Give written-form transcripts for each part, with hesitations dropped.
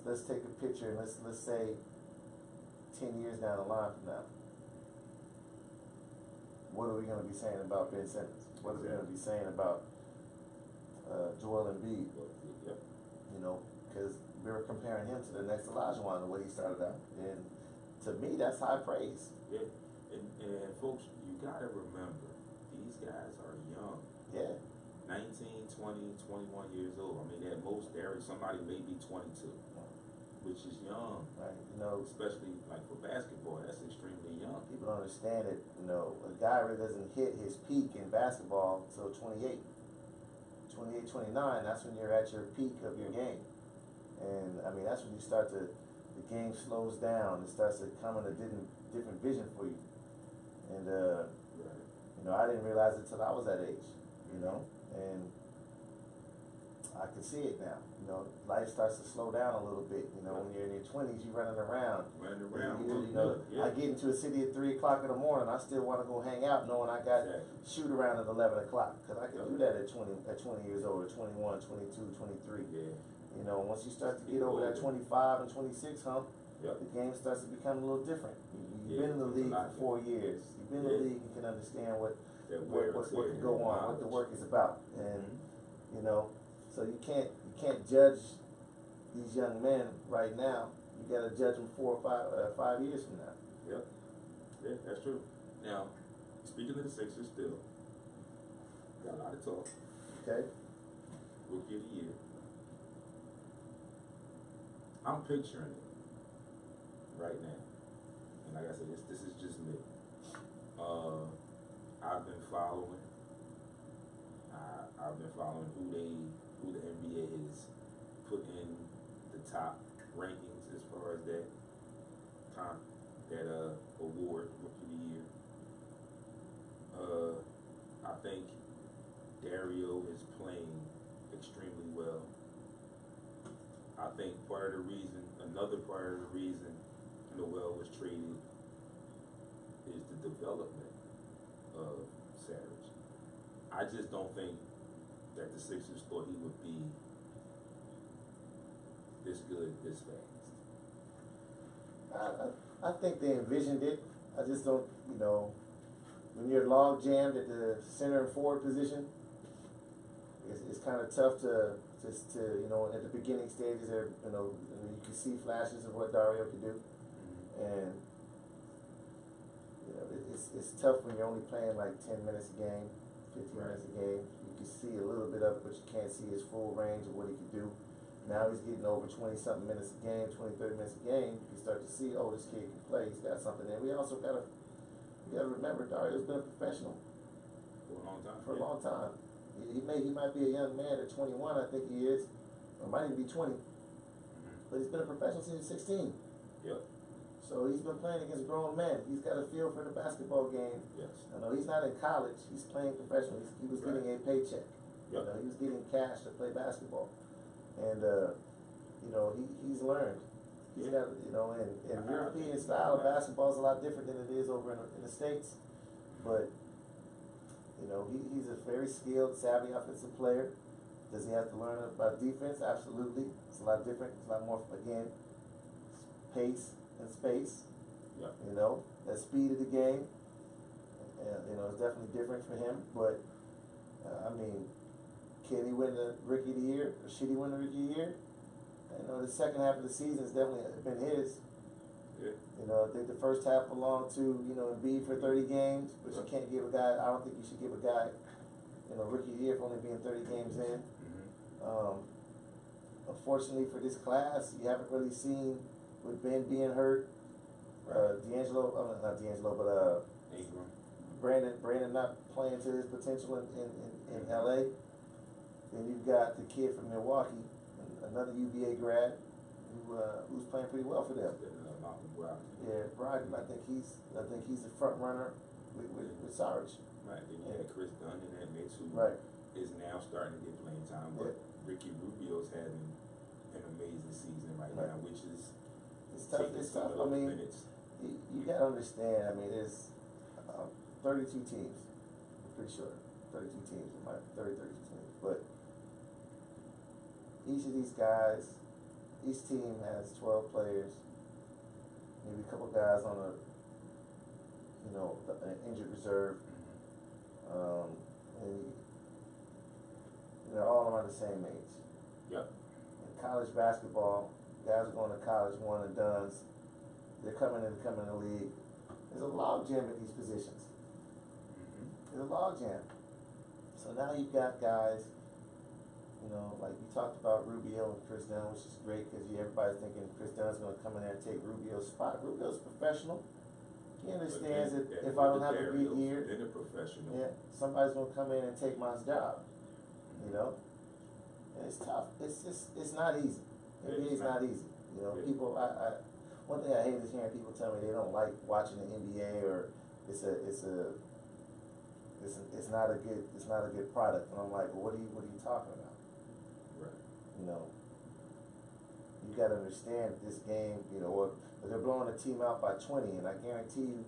let's take a picture and let's say 10 years down the line from now. What are we going to be saying about Ben Simmons? What are we going to be saying about Joel Embiid? Yep. You know, because we were comparing him to the next Olajuwon the way he started out, and to me that's high praise. Yeah, and folks, you gotta remember, these guys are young. Yeah. 19, 20, 21 years old. I mean, at most, somebody may be 22, which is young. Right. You know, especially like for basketball, that's extremely young. People don't understand it. You know, a guy really doesn't hit his peak in basketball until 28. 28, 29, that's when you're at your peak of your game. And I mean, that's when you start to, the game slows down. It starts to come in a different vision for you. And, you know, I didn't realize it till I was that age, you know, and I can see it now. You know, life starts to slow down a little bit. You know, when you're in your 20s, you're running around. You know, I get into a city at 3 o'clock in the morning. I still want to go hang out, knowing I got shoot around at 11 o'clock, because I can do that at 20 years old, or 21, 22, 23. Yeah. You know, once you start to get over that 25 and 26 hump, the game starts to become a little different. You've been in the league for 4 years. You've been in the league. You can understand what can go on, what the work is about, and you know. So you can't judge these young men right now. You got to judge them 4 or 5 years from now. Yep. Yeah, that's true. Now, speaking of the Sixers, still got a lot of talk. Okay. Rookie of the year. I'm picturing it right now, and like I said, this is just me. I've been following. I've been following who the NBA has put in the top rankings as far as that award, Rookie of the Year. I think Dario is playing extremely well. I think another part of the reason Noel was traded is the development of Sarge. I just don't think that the Sixers thought he would be this good this fast. I think they envisioned it. I just don't, you know, when you're log jammed at the center and forward position, it's kind of tough to you know, at the beginning stages there, you know, you can see flashes of what Dario could do, and you know, it's tough when you're only playing like 10 minutes a game, 15 minutes a game. You can see a little bit of it, but you can't see his full range of what he could do. Now he's getting over 20-something minutes a game, 20, 30 minutes a game. You can start to see, oh, this kid can play. He's got something there. We also gotta remember Dario's been a professional for a long time. For a long time. He might be a young man at 21, I think he is, or might even be 20. But he's been a professional since he was 16. Yep. So he's been playing against grown men. He's got a feel for the basketball game. Yes. You know, he's not in college. He's playing professional. He was getting a paycheck. Yep. You know, he was getting cash to play basketball. And you know, he's learned. He's got, you know, and European style of basketball is a lot different than it is over in the States. But you know, he's a very skilled, savvy offensive player. Does he have to learn about defense? Absolutely. It's a lot different. It's a lot more, again, pace and space. Yep. You know, the speed of the game. You know, it's definitely different for him. But I mean, can he win the Rookie of the Year? Or should he win the Rookie of the Year? You know, the second half of the season has definitely been his. Yeah. You know, I think the first half belonged to, you know, Embiid for 30 games, but you can't give a guy, I don't think you should give a guy, you know, Rookie of the Year for only being 30 games in. Unfortunately for this class, you haven't really seen, with Ben being hurt, Brandon not playing to his potential in LA. Then you've got the kid from Milwaukee, another UVA grad, who's playing pretty well for them. Yeah, Brogdon. I think he's the front runner with Sarge. Right. Then you had Chris Dunn in that mix, who is now starting to get playing time. But Ricky Rubio's having an amazing season right now, which is tough. It's tough. I mean, you gotta understand. I mean, there's 32 teams. I'm pretty sure 32 teams. It might 32 teams, but each of these guys each team has 12 players, maybe a couple guys on a, an injured reserve, and they're all around the same age. Yep. In college basketball, guys are going to college, one and dones. They're coming in the league. There's a log jam at these positions. There's a log jam. So now you've got guys, like you talked about Rubio and Chris Dunn, which is great because everybody's thinking Chris Dunn's going to come in there and take Rubio's spot. Rubio's professional. He understands that if I don't have a good year, then a professional. Yeah, somebody's going to come in and take my job. And it's tough. It's not easy. It really is not easy. People. One thing I hate is hearing people tell me they don't like watching the NBA or it's not a good product. And I'm like, well, what are you talking about? Right. You got to understand this game. Or they're blowing a team out by 20, and I guarantee you,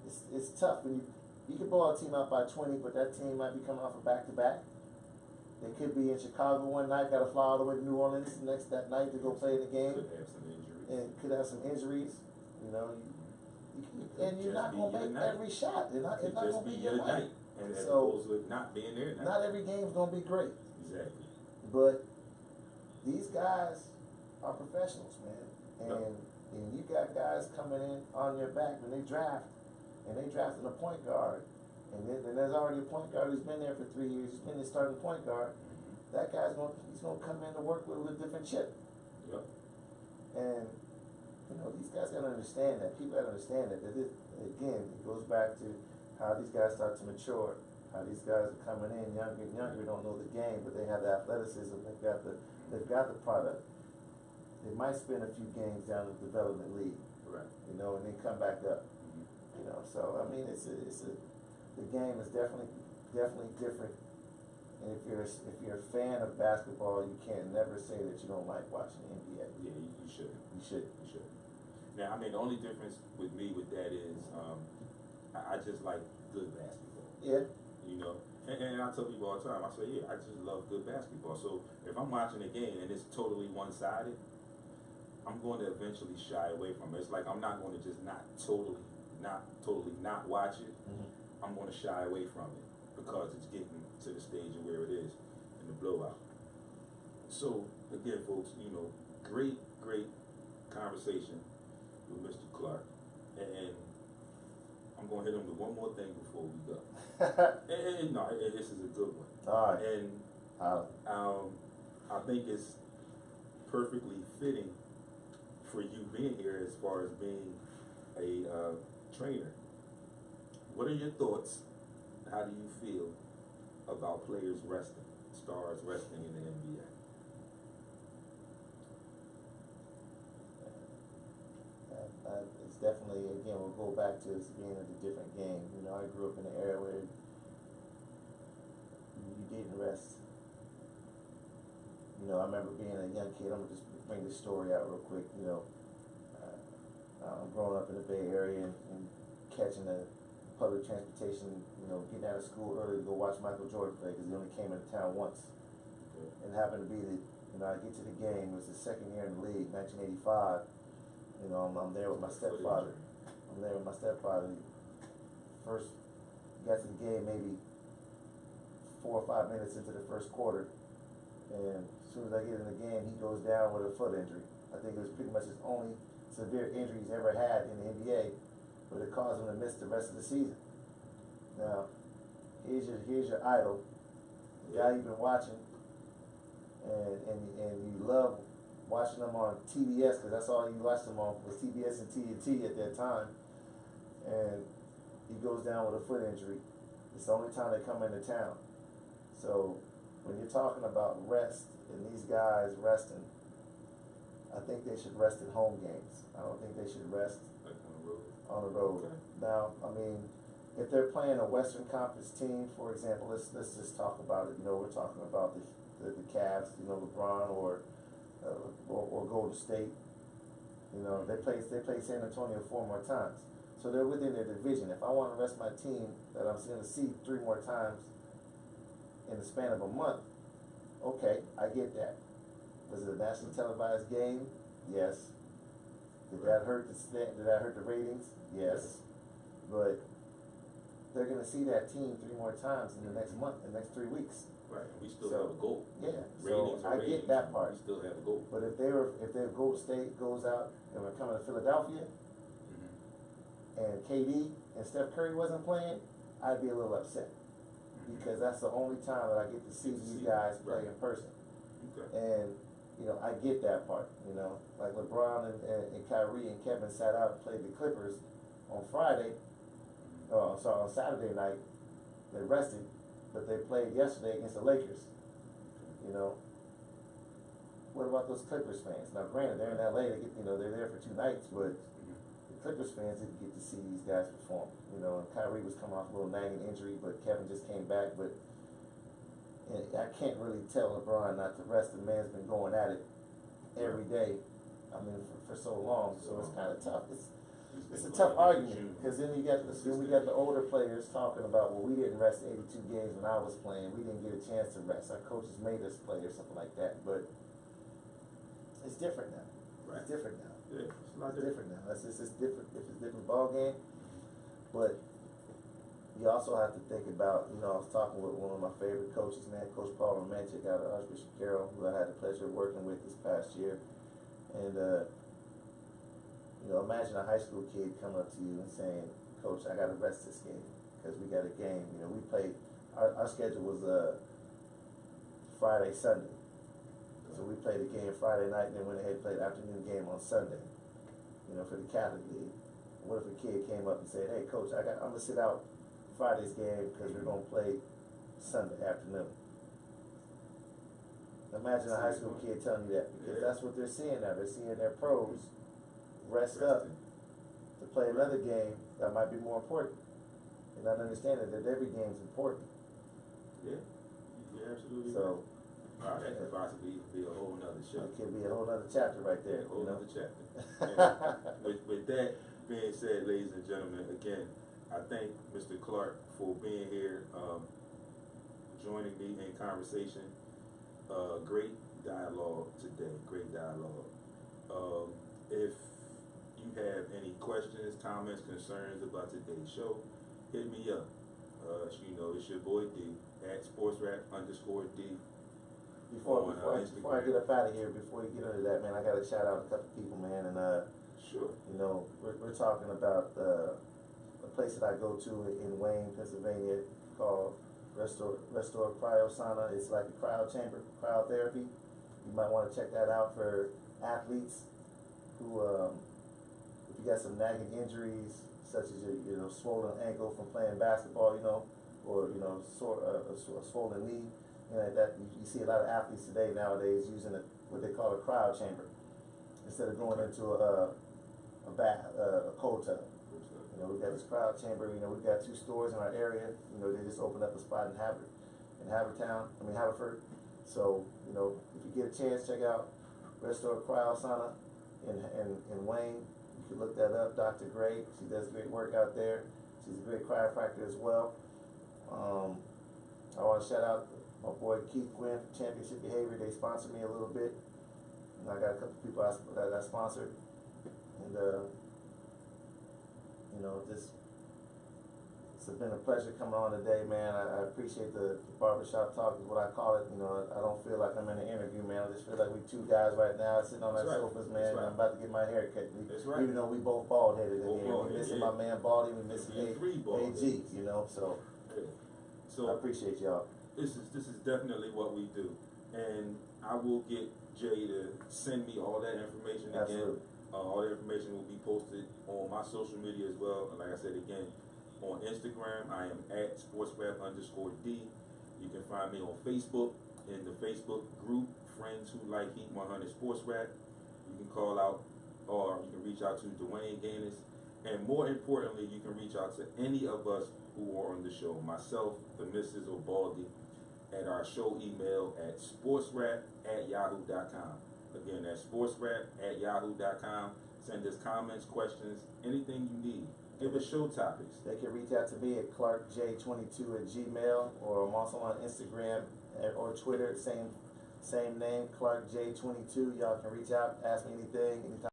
it's tough when you can blow a team out by 20, but that team might be coming off a back-to-back. They could be in Chicago one night, got to fly all the way to New Orleans that night to go play the game. Could have some injuries. And could have some injuries. And you're not going to make every shot. It's not going to be your night. And as opposed to not being there. Not every game's going to be great. Exactly. But these guys are professionals, man. And you got guys coming in on your back when they draft, and they drafting a point guard. And there's already a point guard who's been there for 3 years. He's been the starting point guard. That guy's gonna come in to work with a different chip. Yep. And these guys gotta understand that. People gotta understand that. It goes back to how these guys start to mature. How these guys are coming in younger and younger, don't know the game, but they have the athleticism. They've got the product. They might spend a few games down in the development league. Right. And then come back up. So I mean, the game is definitely different. And if you're a fan of basketball, you can't never say that you don't like watching the NBA. Yeah, you shouldn't. You should. Now, I mean, the only difference with me with that is I just like good basketball. Yeah. And I tell people all the time, I say, yeah, I just love good basketball. So if I'm watching a game and it's totally one-sided, I'm going to eventually shy away from it. It's like I'm not going to just not totally not watch it. Mm-hmm. I'm going to shy away from it because it's getting to the stage of where it is in the blowout. So again, folks, great conversation with Mr. Clark, and I'm going to hit him with one more thing before we go. and this is a good one. All right. And I think it's perfectly fitting for you being here as far as being a trainer. What are your thoughts? How do you feel about players resting, stars resting in the NBA? It's definitely, again, we'll go back to this being a different game. I grew up in an era where you didn't rest. I remember being a young kid. I'm gonna just bring this story out real quick. Growing up in the Bay Area and catching the public transportation, getting out of school early to go watch Michael Jordan play because he only came into town once. Okay. And happened to be I get to the game. It was the second year in the league, 1985. I'm there with my stepfather. First, got to the game maybe 4 or 5 minutes into the first quarter, and as soon as I get in the game, he goes down with a foot injury. I think it was pretty much his only severe injury he's ever had in the NBA, but it caused him to miss the rest of the season. Now, here's your idol, the guy you've been watching, and you love watching them on TBS because that's all you watched them on was TBS and TNT at that time, and he goes down with a foot injury. It's the only time they come into town. So when you're talking about rest and these guys resting, I think they should rest at home games. I don't think they should rest Like on the road. on the road. Okay. Now, I mean, if they're playing a Western Conference team, for example, let's just talk about it. We're talking about the Cavs, LeBron or Golden State. They play San Antonio 4 more times, so they're within their division. If I want to rest my team that I'm going to see 3 more times in the span of a month, okay, I get that. Was it a national televised game? Yes. Did that hurt did that hurt the ratings? Yes. But they're gonna see that team 3 more times in the next month, the next 3 weeks. Right, and we still So, have a goal. Yeah, Ratings so are I ratings, get that part. We still have a goal. But if their Gold State goes out and we're coming to Philadelphia Mhm. and KD and Steph Curry wasn't playing, I'd be a little upset. Because that's the only time that I get to see these guys play in person. Okay. And, you know, I get that part, you know. Like LeBron and Kyrie and Kevin sat out and played the Clippers on Friday, on Saturday night. They rested, but they played yesterday against the Lakers, you know. What about those Clippers fans? Now, granted, they're in LA, they're there for 2 nights, but the Clippers fans didn't get to see these guys perform, you know. And Kyrie was coming off a little nagging injury, but Kevin just came back, but and I can't really tell LeBron not to rest. The man's been going at it every day, I mean, for so long, so it's kind of tough. It's a tough argument, because then we got the older players talking about, well, we didn't rest 82 games when I was playing, we didn't get a chance to rest, our coaches made us play or something like that, but it's different now. Right. It's different now. Yeah, it's a lot It's different now. It's different. It's a different ball game. But you also have to think about, you know, I was talking with one of my favorite coaches, man, Coach Paul Romantic out of Archbishop Carroll, who I had the pleasure of working with this past year. And, you know, imagine a high school kid coming up to you and saying, Coach, I got to rest this game because we got a game. You know, we played, our schedule was Friday, Sunday. So we played a game Friday night and then went ahead and played an afternoon game on Sunday, you know, for the Catholic League. What if a kid came up and said, hey, Coach, I'm going to sit out Friday's game because we're going to play Sunday afternoon? Imagine a high school kid telling you that, because that's what they're seeing now. They're seeing their pros rest up to play another game that might be more important. And not understanding that every game's important. Yeah, you're absolutely So, right. That could possibly be a whole nother show. it could be a whole other chapter right there. A whole you know? nother chapter. And with that being said, ladies and gentlemen, again, I thank Mr. Clark for being here, joining me in conversation. Great dialogue today, great dialogue. If you have any questions, comments, concerns about today's show, hit me up. You know, it's your boy D at sportsrap_D. Before I get up out of here, before you get into that, man, I gotta shout out a couple people, man, and sure. you know, we're talking about a place that I go to in Wayne, Pennsylvania, called Restore Cryo Sauna. It's like a cryo chamber, cryotherapy. You might want to check that out for athletes who, if you got some nagging injuries, such as a swollen ankle from playing basketball, you know, or a swollen knee, you know, that you see a lot of athletes today nowadays using what they call a cryo chamber instead of going into a bath, a cold tub. You know, we've got this cryo chamber. You know, we've got 2 stores in our area. You know, they just opened up a spot in Haverford. So, you know, if you get a chance, check out Restore Cryo Sauna in Wayne. You can look that up. Dr. Gray, she does great work out there. She's a great chiropractor as well. I want to shout out my boy Keith Gwynn from Championship Behavior. They sponsored me a little bit. And I got a couple people that I sponsored. And, you know, it's been a pleasure coming on today, man. I appreciate the barbershop talk is what I call it. You know, I don't feel like I'm in an interview, man. I just feel like we 2 guys right now sitting on our sofas, man. And I'm about to get my hair cut. Even though we both bald headed in here. We missing my man Baldy, we missing AG, you know, so I appreciate y'all. This is definitely what we do. And I will get Jay to send me all that information again. Absolutely. All the information will be posted on my social media as well. And like I said again, on Instagram, I am at sportsrap_D. You can find me on Facebook in the Facebook group, Friends Who Like Heat 100 Sports Rap. You can call out or you can reach out to Dwayne Gaines. And more importantly, you can reach out to any of us who are on the show. Myself, the Mrs. Obaldi, at our show email at sportsrap@yahoo.com. Again, that's sportsrap@yahoo.com. Send us comments, questions, anything you need. Give us show topics. They can reach out to me at ClarkJ22 @gmail, or I'm also on Instagram or Twitter, Same name, Clark J22. Y'all can reach out, ask me anything, anytime.